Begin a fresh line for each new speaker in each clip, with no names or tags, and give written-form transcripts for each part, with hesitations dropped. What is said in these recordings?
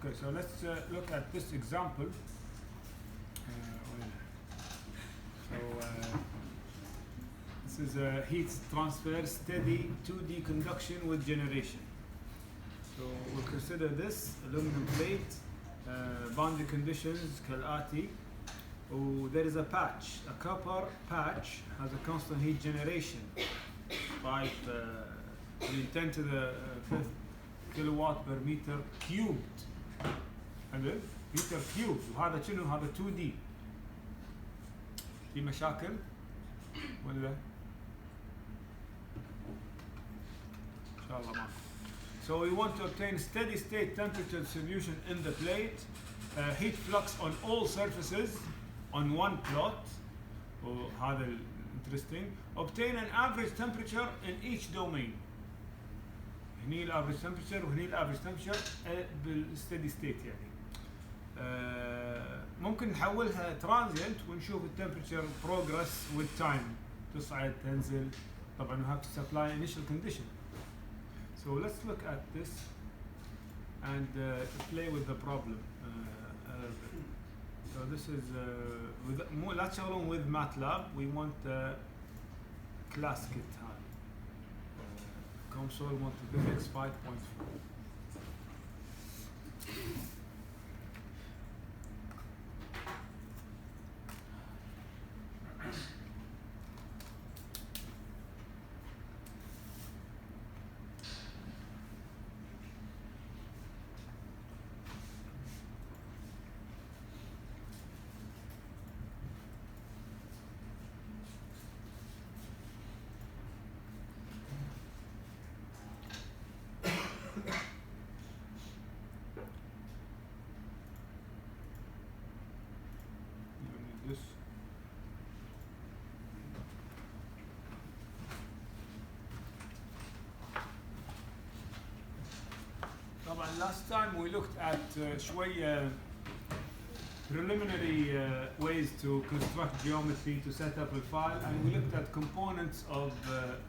Okay, so let's look at this example. This is a heat transfer steady 2D conduction with generation. So we'll consider this aluminum plate, boundary conditions كالآتي. There is a patch, a copper patch has a constant heat generation, 10 to the 5th kilowatt per meter cubed. حلو؟ meter cubed وهذا شنو؟ هذا 2D. في مشاكل ولا؟ إن شاء الله ما. So we want to obtain steady state temperature distribution in the plate, heat flux on all surfaces on one plot. هذا interesting. Obtain an average temperature in each domain. هني الافريج temperature وهني الافريج temperature بالsteady state يعني. ممكن نحولها transient ونشوف التمبرتشر progress with time. تصعد تنزل. طبعا we have to supply initial condition. So let's look at this and play with the problem. So this is لا تشغلون with MATLAB. We want class kit هذا. console multiplex 5.4. This. طبعا last time we looked at شوية preliminary ways to construct geometry to set up a file, and we looked at components of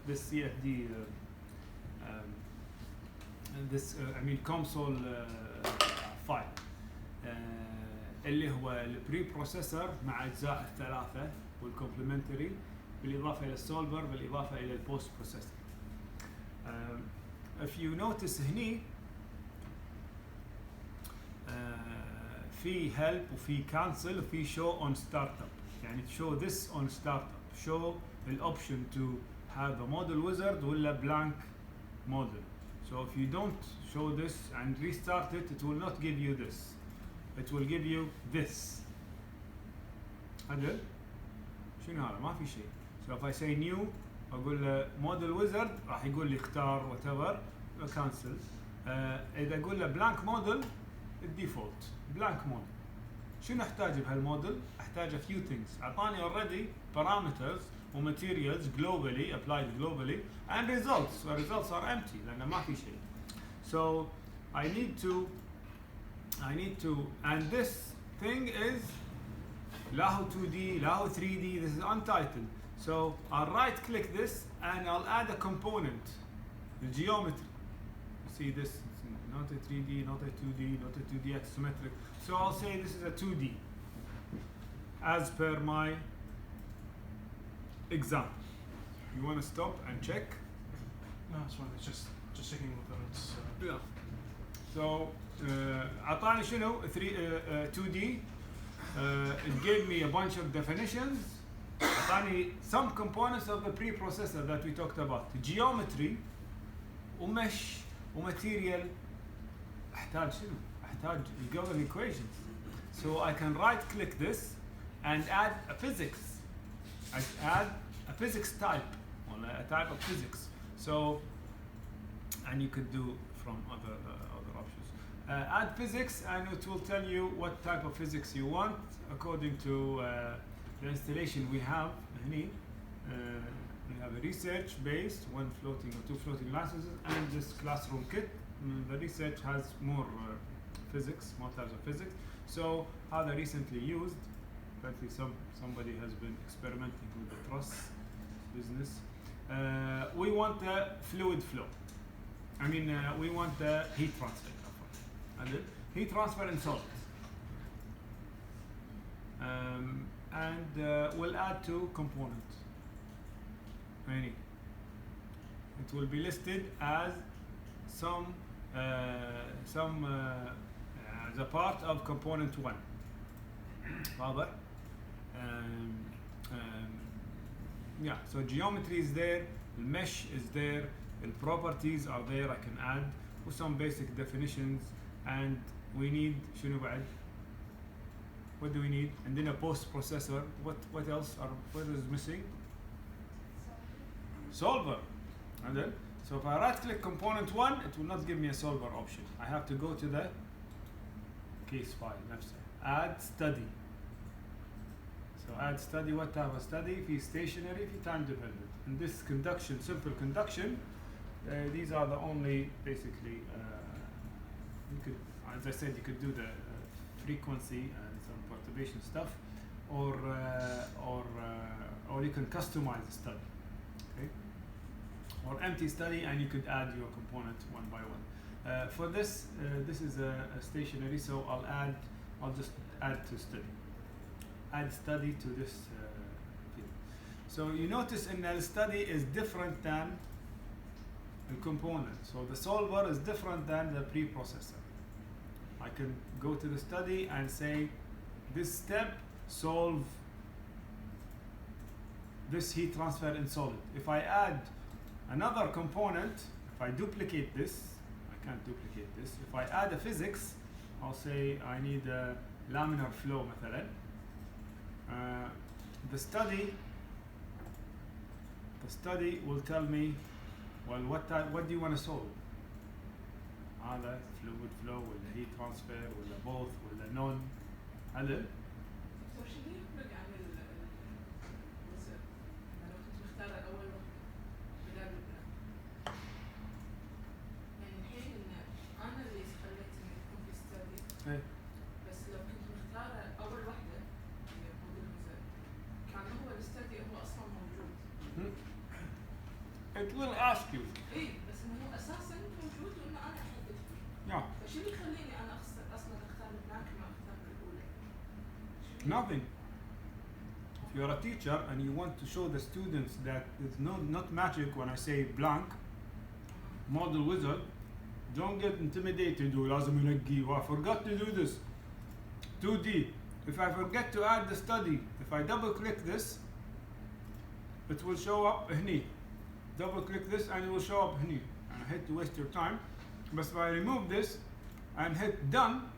this CFD this I mean console file اللي هو البري بروسيسور مع اجزاء الثلاثه والكومبلمنتري بالاضافه الى السولفر بالاضافه الى البوست بروسيسور. If you notice هني في help وفي cancel وفي show on startup. يعني show this on startup. show الاوبشن to have a model wizard ولا blank model. So if you don't show this and restart it, it will not give you this. It will give you this. هذا شنو هذا؟ ما في شيء. So if I say new أقول له model wizard راح يقول لي اختار whatever cancel. إذا أقول له blank model الديفولت blank model. شنو أحتاج بهالموديل؟ أحتاج a few things. أعطاني already parameters و materials globally applied globally and results. So results are empty لأن ما في شيء. So I need to, and this thing is لا هو 2D لا هو 3D, this is untitled. So I'll right click this and I'll add a component, the geometry. You see this, it's not a 3D, not a 2D, not a 2D axisymmetric. So I'll say this is a 2D as per my example. You want to stop and check?
No, it's fine. It's just checking whether it's.
Yeah. So أعطاني شنو 2D. It gave me a bunch of definitions. أعطاني some components of the preprocessor that we talked about. Geometry ومش وmaterial. أحتاج شنو؟ أحتاج الجوهر equations. So I can right click this and add a physics. I add a physics type or a type of physics. So and you could do from other options. Add physics and it will tell you what type of physics you want according to the installation we have. We have a research based, one floating or two floating licenses, and this classroom kit. The research has more physics, more types of physics. So how they recently used, apparently somebody has been experimenting with the truss business. We want the fluid flow. I mean, we want the heat transfer. and heat transfer in solid. We'll add two components. Any. It will be listed as some as a part of component 1. واضح؟ Yeah, so geometry is there, the mesh is there, the properties are there. I can add with some basic definitions, and we need شنو بعد? What do we need? And then a post processor. What else? What is missing? Solver. And then, so if I right click component 1, it will not give me a solver option. I have to go to the case file نفسه. Add study. So add study. What type of study? If it's stationary, if it's time dependent. And this conduction, simple conduction, these are the only basically. You could, as I said, you could do the frequency and some perturbation stuff, or you can customize the study. Okay. Or empty study, and you could add your component one by one. For this, this is a stationary, so I'll just add to study. Add study to this field. So you notice in the study is different than the component. So the solver is different than the preprocessor. I can go to the study and say, this step solve this heat transfer in solid. If I add another component, if I duplicate this, I can't duplicate this. If I add a physics, I'll say I need a laminar flow مثلا. The study will tell me, well, what do you want to solve? هذا fluid flow ولا heat transfer ولا both ولا none. هذا
شو يفرق عن الوزن؟ لو كنت مختارة أول واحدة بدال البلان. يعني الحين إن أنا اللي خليت إنه يكون في ستادي. بس لو كنت مختارة أول واحدة اللي موديل الوزن كان هو الستادي هو أصلاً موجود.
It will ask you.
إيه بس إنه هو أساساً موجود وإنه أنا أحدد فيه.
Yeah.
فشو اللي يخليني أنا أصلاً أختار البلان ما أختار الأولى؟
Nothing. If you're a teacher and you want to show the students that it's not magic when I say blank, model wizard, don't get intimidated. ولازم ينقي. I forgot to do this. 2D. If I forget to add the study, if I double click this, it will show up هني. Double click this and it will show up هني. And I hate to waste your time. But if I remove this and hit done,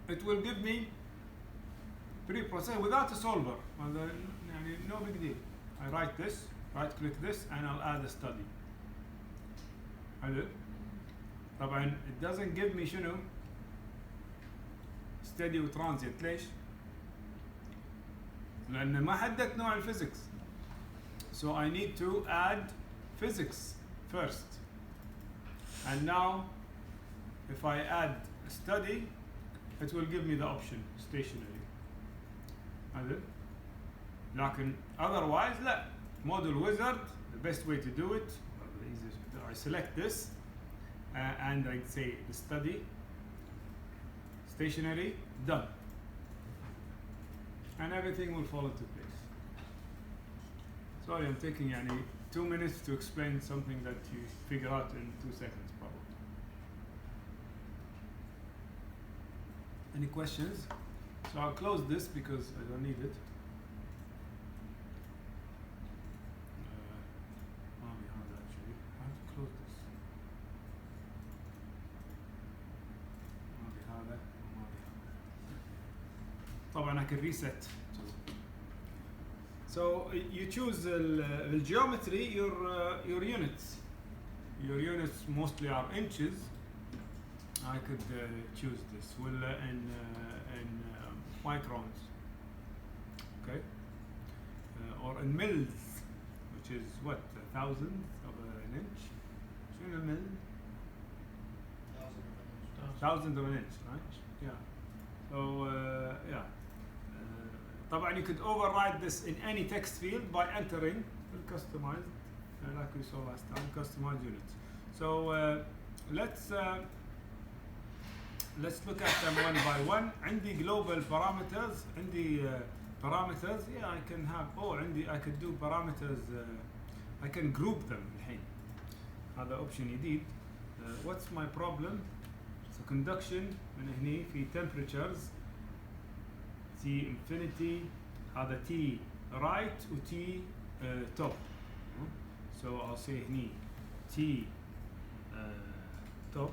it will give me pre-process without a solver. No big deal. I write this, right click this, and I'll add a study. حلو. طبعا it doesn't give me شنو steady وترانزيت. ليش؟ لأن ما حددت نوع الفيزيكس. So I need to add physics first. And now if I add a study, it will give me the option stationary. لكن otherwise لا. Model wizard, the best way to do it, I select this and I say the study, stationary, done. And everything will fall into place. Sorry, I'm taking 2 minutes to explain something that you figure out in 2 seconds probably. Any questions? So I'll close this because I don't need it. Actually, I have to close this. طبعا I can reset too. So you choose the geometry, your units. Your units mostly are inches. I could choose this. Well, in microns, okay, or in mils, which is what, a thousandth of an inch. شنو المل? Thousandth of an inch, right? Yeah. So yeah. طبعا you could override this in any text field by entering the customized, like we saw last time, customized units. So let's let's look at them one by one. عندي global parameters. عندي parameters. Yeah, I can have. Oh, عندي I could do parameters. I can group them الحين. هذا option جديد. What's my problem? So conduction من هني في temperatures. T infinity. هذا T right و T top. So I'll say هني T top.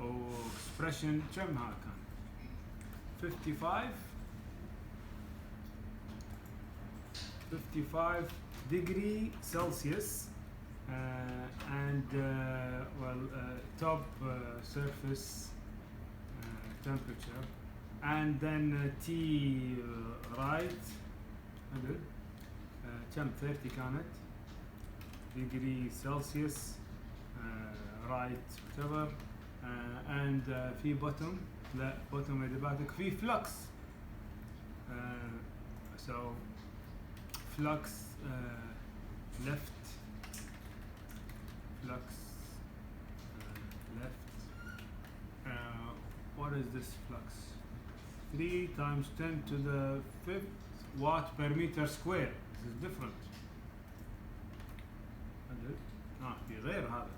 أو expression كم هذا كان 55 degree Celsius and top surface temperature and then T right كم 30 كانت degree Celsius right whatever and في bottom لا bottom adiabatic في flux so flux left flux left what is this flux 3 times 10 to the 5th watt per meter square. This is different. في غير هذا.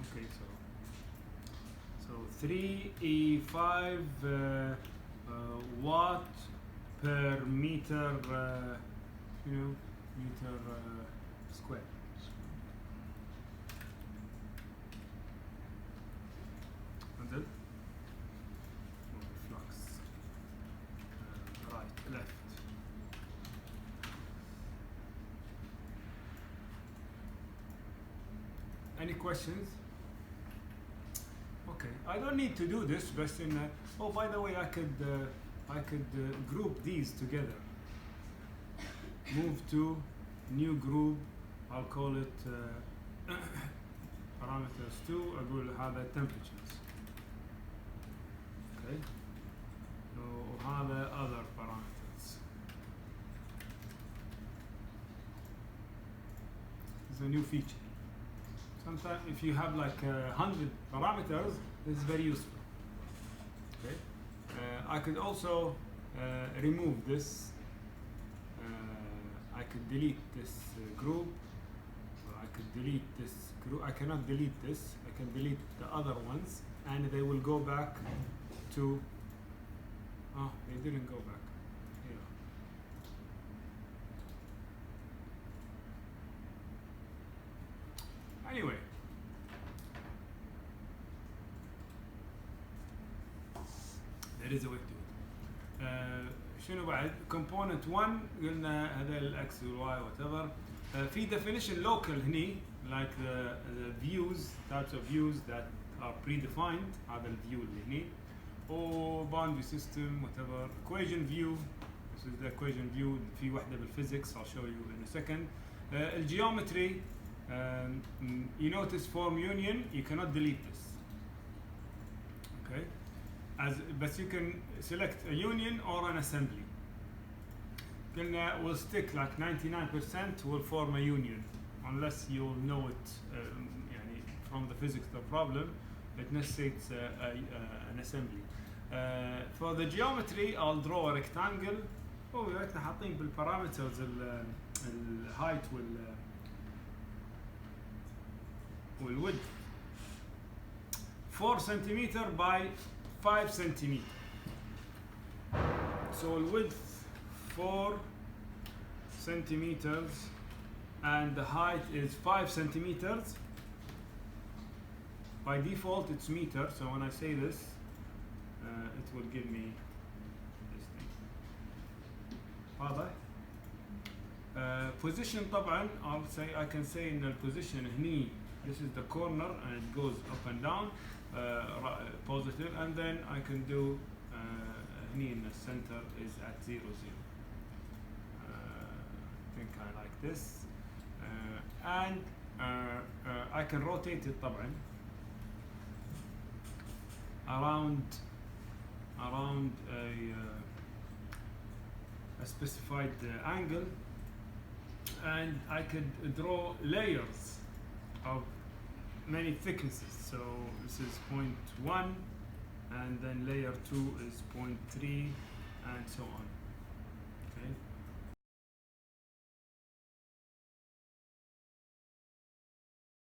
Okay, so 3E5 watt per meter, meter square. And then flux, right, left. Any questions? Okay, I don't need to do this, but oh, by the way, I could group these together. Move to new group. I'll call it parameters 2. أقول هذا temperatures. Okay. So هذا other parameters. It's a new feature. Sometimes if you have like 100 parameters, this is very useful. Okay. I could also remove this. I could delete this group. Or I could delete this group. I cannot delete this. I can delete the other ones, and they will go back to. Oh, they didn't go back. Here. Anyway. There is a way to do it. شنو بعد؟ component 1 قلنا هذا الاكس والواي whatever. في definition local هني like the views, types of views that are predefined. هذا الفيو اللي هني. or boundary system whatever. Equation view. This is the equation view. في واحدة بالphysics. I'll show you in a second. الgeometry. You notice form union. You cannot delete this. Okay. But you can select a union or an assembly. We'll stick like 99% will form a union unless you'll know it from the physics of the problem. It necessitates an assembly. For the geometry, I'll draw a rectangle. Oh, احنا حاطين بالparameters الheight والwidth 4 centimeter by 5 centimeter. So the width 4 centimeters and the height is 5 centimeters. By default it's meter, so when I say this it will give me this thing. واضح؟ Position طبعا I can say in the position هني this is the corner and it goes up and down. Positive, and then I can do هني in the center is at 0 0. I think I like this, and I can rotate it طبعا around a specified angle, and I could draw layers of many thicknesses. So this is 0.1, and then layer 2 is 0.3, and so on.